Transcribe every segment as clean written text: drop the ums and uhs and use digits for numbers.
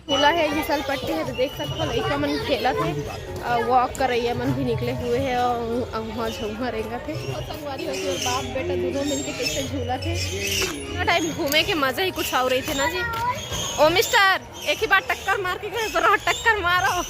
झूला है, घिसल पट्टी है, तो देख सकते हो लड़का मन खेला थे, वॉक कर रही है मन भी निकले हुए है और वहाँ झूमा रेंगा थे और संगवारी हो और बाप बेटा दोनों मिलके कैसे झूला थे। इतना टाइम घूमे के मजा ही कुछ और रही थे ना जी। ओ मिस्टर, एक ही बार टक्कर मार के गए तो टक्कर मारो।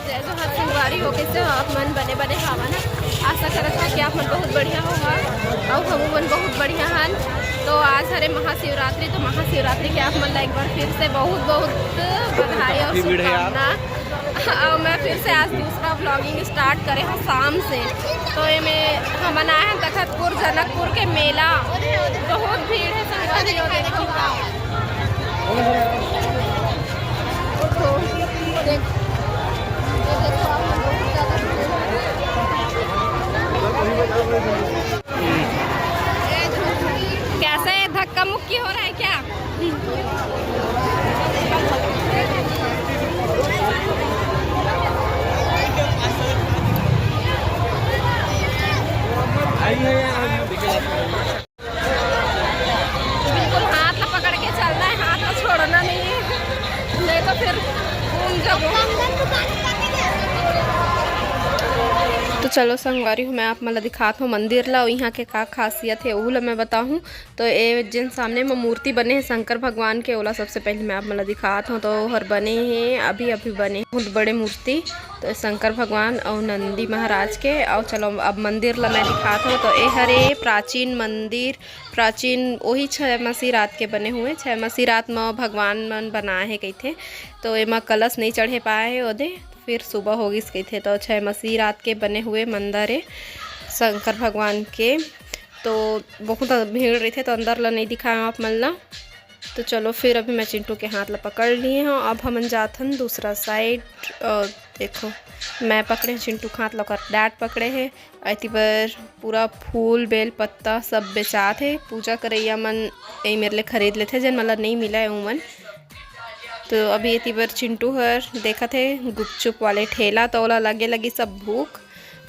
जय जोहार संगवारी हो कैसे हो आप मन बने बने हवा ना। आशा करता है कि आप मन बहुत बढ़िया होगा और हम मन बहुत बढ़िया हन। तो आज हरे महाशिवरात्रि, तो महाशिवरात्रि के आप मन ला एक बार फिर से बहुत बहुत बधाई और शुभकामना। और मैं फिर से आज दूसरा व्लॉगिंग स्टार्ट करे हूँ शाम से। तो ये में हम आए हैं तखतपुर जनकपुर के मेला, बहुत भीड़ है संगवारी हो देखो। कैसे धक्का मुक्की हो रहा है क्या? बिल्कुल हाथ ना पकड़ के चलना है, हाथ ना छोड़ना नहीं है, नहीं तो फिर तो चलो संगवारी हूँ मैं आप मला दिखाता हूँ मंदिर ला, यहाँ के का खासियत है वो ला मैं बताऊँ। तो ये जिन सामने में मूर्ति बने हैं शंकर भगवान के, ओला सबसे पहले मैं आप मला दिखाता हूँ। तो हर बने हैं अभी अभी बने बहुत बड़े मूर्ति, तो शंकर भगवान और नंदी महाराज के। और चलो अब मंदिर ला मैं दिखाता हूँ। तो ये हरे प्राचीन मंदिर, प्राचीन वही 6 मसी रात के बने हुए, 6 मसी रात में भगवान मन बनाए हैं कही थे। तो एमा कलश नहीं चढ़े पाए है ओदे, फिर सुबह होगी कही थे। तो 6 मसी रात के बने हुए मंदिर है शंकर भगवान के। तो बहुत भीड़ रही थे तो अंदर ला नहीं दिखाया आप मन ला। तो चलो फिर अभी मैं चिंटू के हाथ ला पकड़ लिए हूँ, अब हम जाथन दूसरा साइड। देखो मैं पकड़े चिंटू के हाथ ला कर डैड पकड़े है। ऐती पर पूरा फूल बेल पत्ता सब बेचात है, पूजा करैया मन यही मेरे लिए खरीद लेते जन मतलब नहीं मिला है उमन। तो अभी इतनी बार चिंटू हर देखा थे गुपचुप वाले ठेला, तो ओला लगी सब भूख।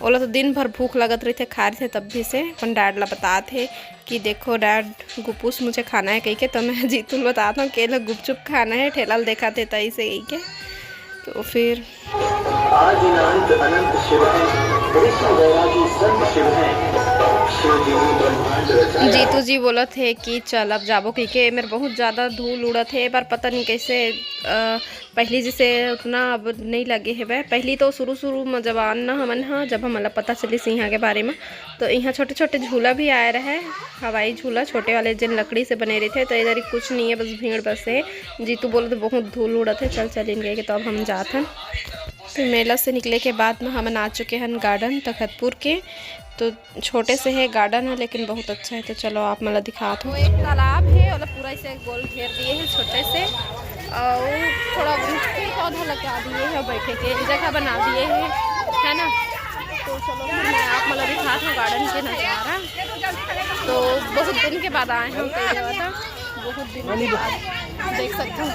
ओला तो दिन भर भूख लगत रही थे, खा रहे थे तब भी से। अपन डैड ला बता थे कि देखो डैड गुपूस मुझे खाना है कही के। तो मैं जीतू बताता हूँ कि गुपचुप खाना है, ठेला देखा थे तई से कही के। तो फिर जीतू जी बोला थे कि चल अब जाबो कही के। मेरे बहुत ज़्यादा धूल उड़त है पर पता नहीं कैसे पहली जैसे उतना अब नहीं लगे है वह। पहली तो शुरू में जब आना हमन हाँ जब हमारा पता चली सिंहा के बारे में, तो यहाँ छोटे छोटे झूला भी आए रहे, हवाई झूला छोटे वाले जिन लकड़ी से बने रहे थे। तो इधर कुछ नहीं है, बस भीड़ बस है। जीतू बोले तो बहुत धूल उड़त है, चल चल इन गए। तो अब हम जाते हैं। तो मेला से निकले के बाद में हम आ चुके हैं गार्डन तखतपुर के। तो छोटे से है गार्डन है लेकिन बहुत अच्छा है। तो चलो आप मतलब दिखा दो। एक तालाब है और पूरा इसे गोल घेर दिए हैं छोटे से, और थोड़ा पौधा लगा दिए हैं, बैठे के जगह बना दिए हैं, है ना। तो चलो मैं आप मतलब दिखा दूँ गार्डन के नज़ारा। तो बहुत दिन के बाद आए हैं बहुत दिन के बाद, देख सकते हो।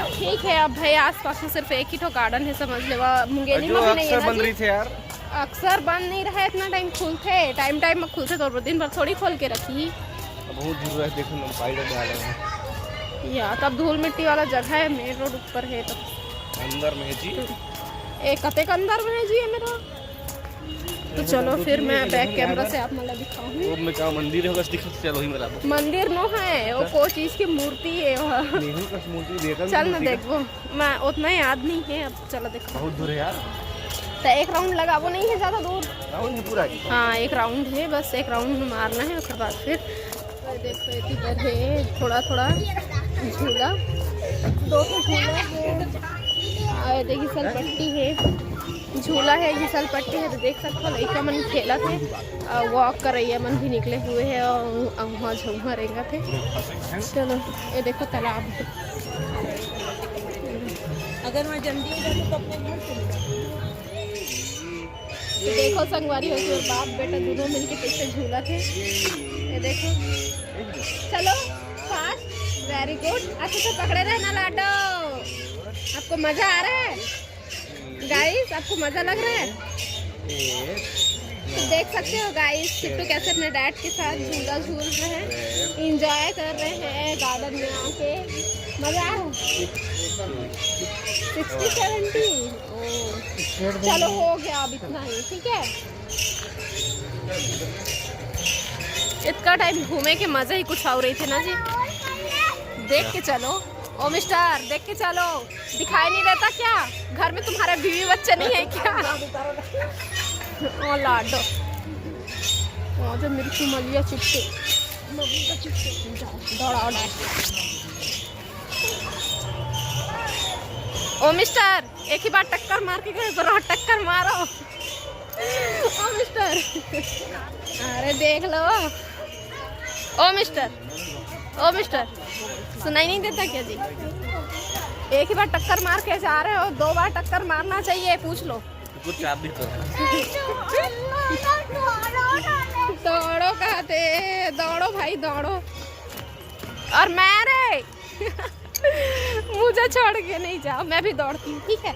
ठीक है अब भाई आसपास में सिर्फ एक ही तो गार्डन है, समझ ले। मुंगेली में भी नहीं है, बंद रही थे यार, अक्सर बंद नहीं रहे, इतना टाइम खुलते, टाइम में खुलते तो दिन भर थोड़ी खोल के रखी। बहुत धूल है, देखो ना पाइड डाले हैं या तब धूल मिट्टी वाला जगह है, मेन रोड ऊपर है, तो अंदर में है जी, एक कते का अंदर में है जी है मेरा। तो चलो फिर मैं बैक कैमरा से आप मतलब दिखाऊंगी। वो में का मंदिर होगा दिख, चलो ही मेरा मंदिर नो है, वो कोई चीज की मूर्ति है वहाँ। चल ना देखो, मैं उतना ही याद नहीं है, अब चलो देखो। बहुत दूर है यार, तो एक राउंड लगा, वो नहीं है ज़्यादा दूर, राउंड है पूरा। हाँ एक राउंड है, बस एक राउंड मारना है, उसके बाद फिर देखो इधर है थोड़ा थोड़ा झूला, 2 झूला है, देखिए सल पट्टी है, झूला है, घिसल पट्टी है। तो देख सकते हो लड़का मन खेला थे, वॉक कर रही है मन भी निकले हुए है और वहाँ झूमा रेंगा थे। चलो ये देखो तालाब है, अगर मैं जल्दी तो देखो संगवारी होती और बाप बेटा दोनों मिलके कैसे झूला थे, ये देखो। चलो फास्ट, वेरी गुड, अच्छे से पकड़े रहना लाडो। आपको मजा आ रहा है गाइस, आपको मजा लग रहा है? देख सकते हो गाइस चिट्टू कैसे अपने डैड के साथ झूला झूल रहे हैं, इंजॉय कर रहे हैं गार्डन में आके। मजा आ रहा है। 60-70 चलो हो गया अब इतना ही, ठीक है। इतना टाइम घूमे के मजा ही कुछ हो रही थी ना जी। देख के चलो ओ मिस्टर, देख के चलो। दिखाई नहीं देता क्या? घर में तुम्हारे बीवी बच्चे नहीं है क्या? ओ लाडो जो मिर्ची मलिया चिट्टे ओ मिस्टर, एक ही बार टक्कर मार के गए, टक्कर मारो ओ मिस्टर। अरे देख लो ओ मिस्टर, ओ मिस्टर, सुनाई नहीं देता क्या जी? एक ही बार टक्कर मार के जा रहे हो, 2 बार टक्कर मारना चाहिए, पूछ लो। कुछ आप भी तो दौड़ो कहते, दौड़ो भाई दौड़ो। और मैं रे मुझे छोड़ के नहीं जाओ, मैं भी दौड़ती हूँ, ठीक है।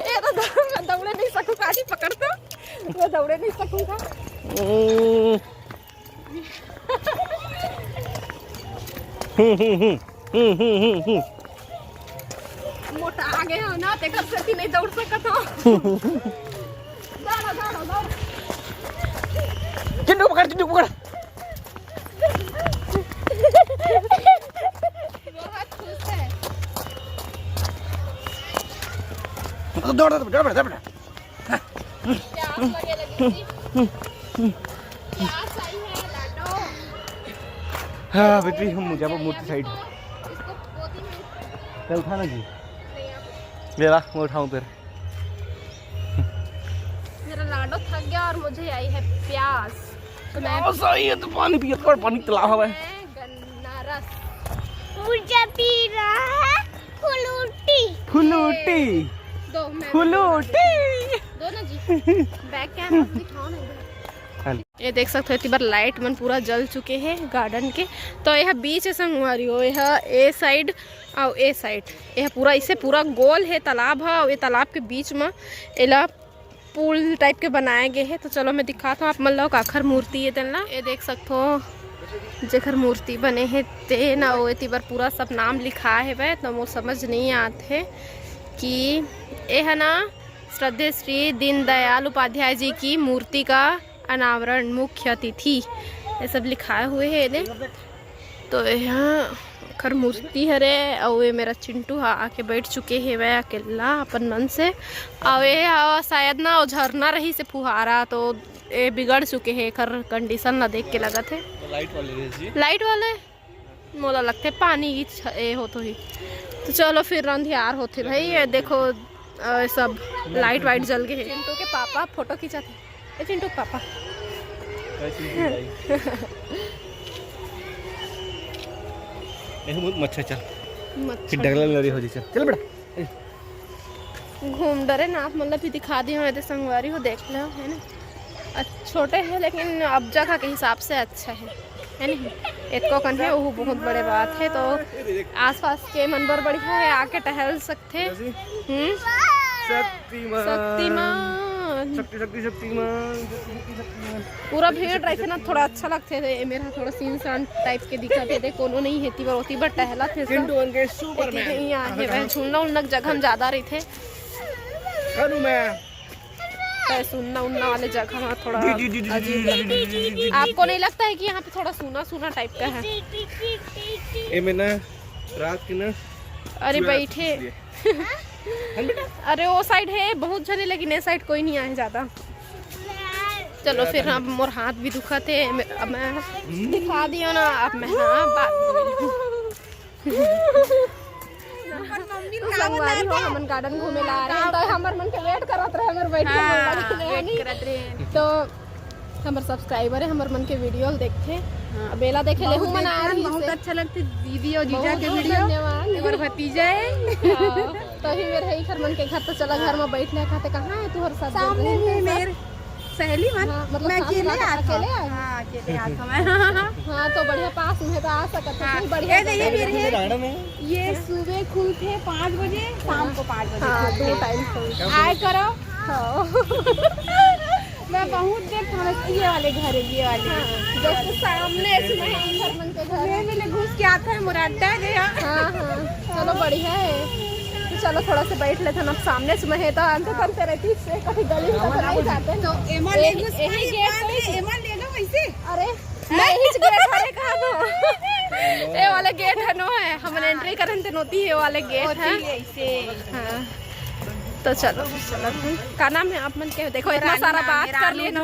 ये तो मैं दौड़े नहीं सकूंगा जी, पकड़ दो, मैं दौड़े नहीं सकूंगा। मोटा आ गया हो ना, तेकर से नहीं दौड़ सकत हो। दौड़ो दौड़ो दौड़ो। चिंटू पकड़, चिंटू पकड़। बहुत खुश है। दौड़ दौड़ दौड़ दौड़। प्यास लगे लगी थी। प्यास आई है लाडो। हाँ बेटी, हम मुझे मूर्ति साइड इसको गोदी में चल उठाना जी। ले आओ। ले ला, मैं उठाऊं फिर। मेरा लाडो थक गया और मुझे आई है प्यास, तो मैं सही है, तो पानी पिया थोड़ा, पानी तलाव हवा है। गन्ना रस मुझे पी रहा है फुलूटी। फुलूटी दो, मैं फुलूटी। दो ना जी। बैग कैमरा दिखाओ ना इधर। ये देख सकते हो इतनी बार लाइट मन पूरा जल चुके हैं गार्डन के। तो यह बीच है संगवारी हो, यह ए साइड और ए साइड, यह पूरा इसे पूरा गोल है, तालाब है, और ये तालाब के बीच में एला पुल टाइप के बनाए गए हैं। तो चलो मैं दिखाता हूँ आप मन लो काखर मूर्ति है तेना। ये देख सकते हो जेखर मूर्ति बने हैं ते ना, वो इतनी बार पूरा सब नाम लिखा है वह, तो वो समझ नहीं आते कि ये है ना श्रद्धेय श्री दीनदयाल उपाध्याय जी की मूर्ति का अनावरण मुख्य अतिथि, ये सब लिखाए हुए है ने। तो यहाँ खर मूर्ति हरे, और ये मेरा चिंटू आके बैठ चुके हैं वह अकेला अपन मन से। और ये शायद ना वो झरना रही से फुहारा, तो ये बिगड़ चुके हैं, खर कंडीशन ना देख के लगा थे। लाइट वाले जी, लाइट वाले मोला लगते पानी की हो तो ही। तो चलो फिर अंधियार होते भाई, ये देखो सब लाइट वाइट जल गए। चिंटू के पापा फोटो खिंचाते, ए चिंटू के पापा मच्छर चल फिर डगला लड़ी हो जी। चल चल बेटा, घूम डरे ना आप, मतलब भी दिखा दी हमें संगवारी हो, देख लो है ना। छोटे हैं लेकिन अब जगह के हिसाब से अच्छा है नहीं। इतको कन है वो बहुत बड़े बात है। तो आसपास के मनबर बढ़िया है, आके टहल सकते। शक्तिमान शक्तिमान पूरा भीड़ रहे ना, थोड़ा अच्छा लगते थे। मेरा थोड़ा सीन सान टाइप के दिखते थे, कोनो नहीं हेती बार होती, बट टहला थे सुनना उनना जगह हम ज्यादा रही थे। सुनना उन्ना वाले जगह में थोड़ा अजीब। आपको नहीं लगता है कि यहाँ पे थोड़ा सूना सूना टाइप का है? ये मैं ना रात की ना, अरे बैठे अरे वो साइड है बहुत जने, लेकिन ये साइड कोई नहीं आए ज्यादा। चलो फिर हम मोर हाथ भी दुखा थे, अब मैं दिखा दियो ना, अब मैं हाँ बात संगवारी हो हमन गार्डन घूमे ला रहे हैं, तो हमर मन के वेट करत रहे, हमर बैठ के तो हमर सब्सक्राइबर है, हमर मन के वीडियो देखते बेला देखे ले मन आ रही, बहुत अच्छा लगती दीदी और जीजा के वीडियो। एक बार भतीजा है तो ही मेरे ही घर मन के घर, तो चला घर में बैठने खाते। कहाँ है तू हर साथ? सामने में मेरे सहेली मन, मतलब मैं अकेले अकेले आता मैं। हाँ तो बढ़िया पास में तो आ सकते हैं। बढ़िया ये सुबह खुलते 5 बजे, शाम को 5 बजे। हाँ 2 टाइम आए करो, हाँ मैं बहुत देर समझती ये वाले घर है, ये वाले जस्ट सामने इसमें है घर मन के घर। ये मेरे घुस के आता है मुरादा गया। हाँ हाँ चलो बढ़िया है। तो चलो थोड़ा से बैठ लेते ना, सामने से मैं तो अंत करते रहती से कभी गली में तो नहीं जाते। तो एमा ले घुस यही गेट एमा ले लो वैसे। अरे नहीं गेट हरे कहाँ तो ये वाला गेट है नो है, हम एंट्री करन ते नोती है वाले गेट है ऐसे। हाँ तो चलो चलो का नाम है आप मन के? देखो इतना सारा बात कर लिए ना।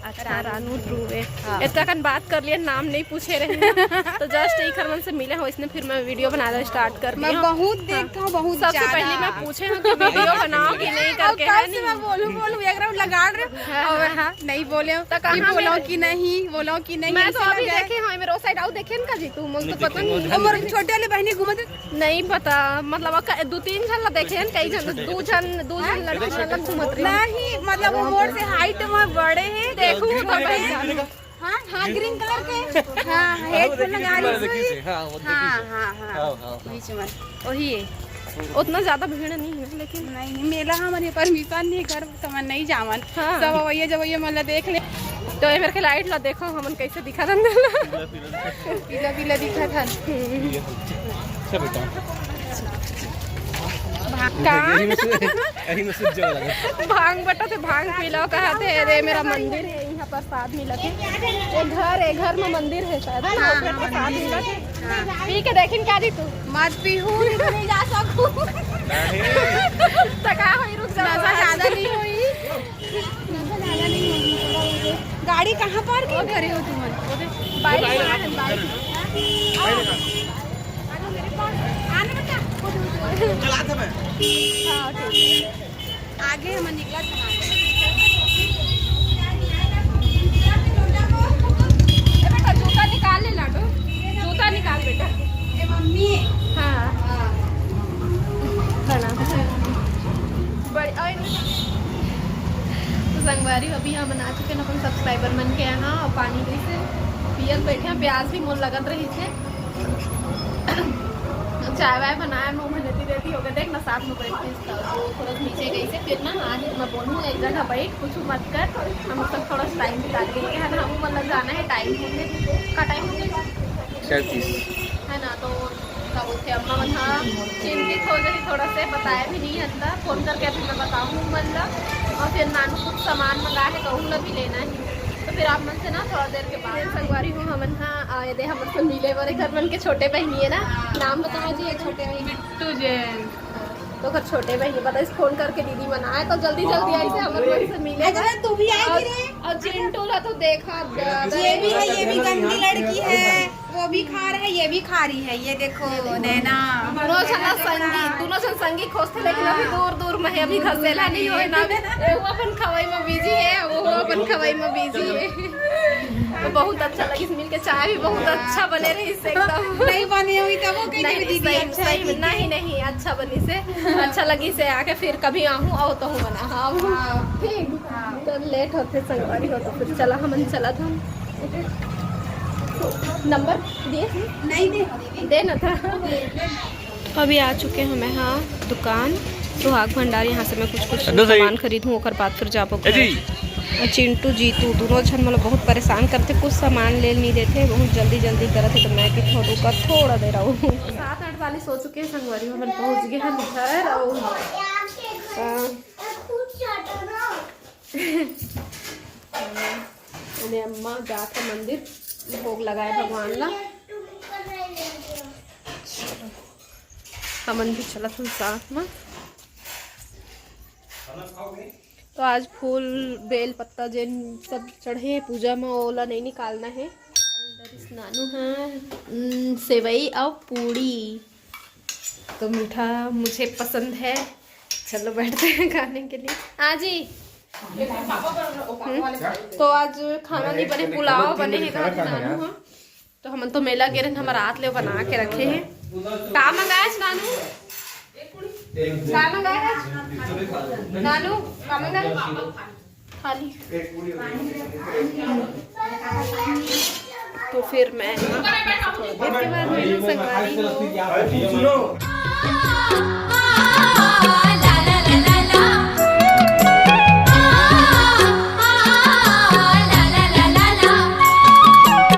अच्छा रानू ध्रुवे इतना कन बात कर लिए, नाम नहीं पूछे रहे तो जस्ट एक खरमन से मिले हो इसने, फिर मैं वीडियो बनाना स्टार्ट कर मैं दी। बहुत देखता हूँ, बहुत सबसे पहले मैं पूछे हूँ कि वीडियो बनाओ कि नहीं करके है नहीं। मैं बोलूं एक राउंड लगा रहे और हाँ नहीं बोले तो कहाँ बोलो कि नहीं मैं तो अभी देखे हाँ मेरे साइड आओ देखे ना जी तू मुझे तो पता नहीं। और छोटे वाले बहनी घूमत नहीं पता मतलब 2-3 जन ला देखे हैं, कई जन 2 जन लड़की जन घूमत रही नहीं, मतलब वो मोड़ से हाइट में बड़े हैं। देखूं तो मैं हाँ हाँ ग्रीन कलर के हाँ हेडफोन लगा रही हाँ वो हाँ हाँ हाँ हाँ बीच में वही है। उतना ज्यादा भीड़ नहीं है लेकिन नहीं मेला हमारे परमिशन नहीं कर तो मैं नहीं जावन। हाँ। सब वही जब ये मतलब देख ले तो ये मेरे के लाइट ला देखो हमन कैसे दिखा रहा पीला पीला दिखा था। अच्छा बेटा भांग बटा थे भांग पीला कहा थे। अरे मेरा मंदिर है यहाँ प्रसाद मिला थे, ये घर में मंदिर है शायद है ना, उसमें प्रसाद मिला थे। पी के देखिन क्या दी तू मत पीहू नहीं जा सकूं। तका हुई रुक जा, नशा ज्यादा नहीं हुई, गाड़ी कहाँ पार्क करे हो तुम? बाइक आगे हम निकला बेटा जूता निकाल ले लाडो, जूता निकाल बेटा। मम्मी हाँ तो संगवारी अभी यहाँ बना चुके हैं अपन सब्सक्राइबर मन के यहाँ, और पानी से पियल बैठे हैं, प्याज भी मोल लगत रही थे। चाय वाय बनाया नो मेहनती रहती हो गए देख ना, साथ में बैठते तो थोड़ा नीचे गई से फिर ना आज मैं बोलूँ एक जगह बैठ कुछ मत कर, हम सब थोड़ा टाइम निकाल के है ना, हम मतलब जाना है टाइम होने का टाइम हो गया 37 है ना। तो तब उठे अम्मा मन हाँ चिंतित हो गई थोड़ा से, बताया भी नहीं अंदर फोन करके फिर मैं बताऊँ मतलब। और फिर नानू कुछ सामान मंगा है तो उन भी लेना है, तो फिर आप मन से ना थोड़ा देर के बाद संगवारी हूँ हमन हाँ आए दे। हम तो नीले वाले घर मन के छोटे बहनी है ना, नाम बताओ जी ये छोटे बहनी बिट्टू जैन। तो घर छोटे बहनी बता इस फोन करके दीदी मनाए तो जल्दी जल्दी आई से हमारे मन से मिले। अच्छा तू भी आई रे? और चिंटू ला तो देखा ये भी है, ये भी गंदी लड़की है, वो भी खा रहा है ये भी खा रही है, ये देखो नैना। दोनों जन संगी खोजते लेकिन अभी दूर दूर में है, अभी घसेला नहीं हो ना। वो अपन खवाई में बिजी है, वो अपन खवाई में बिजी है। तो बहुत अच्छा लगी मिल के, चाय भी बहुत अच्छा बने रही इससे एकदम नहीं बनी हुई तब वो कहीं दीदी अच्छा है। नहीं अच्छा बनी से अच्छा लगी से आके फिर कभी आहूँ आओ तो हूँ बना हाँ ठीक। तो लेट होते संगवारी हो तो फिर चला हम चला था। नंबर दिए नहीं देना था। अभी आ चुके हैं मैं हाँ दुकान सुहाग भंडार, यहाँ से मैं कुछ सामान खरीदूँ और बाद फिर जा पाऊँ। चिंटू जीतू दोनों जन मतलब बहुत परेशान करते, कुछ सामान ले नहीं देते, बहुत जल्दी करते। तो मैं भी थोड़ा देर आऊँ 7:48 हो चुके हैं संगवारी में पहुँच गए हैं घर। और अम्मा जाकर मंदिर भोग लगाए भगवान ला, हमन भी चला था साथ में। तो आज फूल बेल पत्ता जे सब चढ़े पूजा में ओला नहीं निकालना है। नानू है सेवई और पूड़ी, तो मीठा मुझे पसंद है। चलो बैठते हैं खाने के लिए। आजी तो आज खाना नहीं बने, पुलाव बने हैं नानू हाँ। तो हम तो मेला गिरे हमारा हाथ ले बना के रखे हैं। का मंगाया नानू? का मंगाया नानू? का मंगाया खाली? तो फिर मैं थोड़ी देर के बाद मेनू संगवारी हूँ।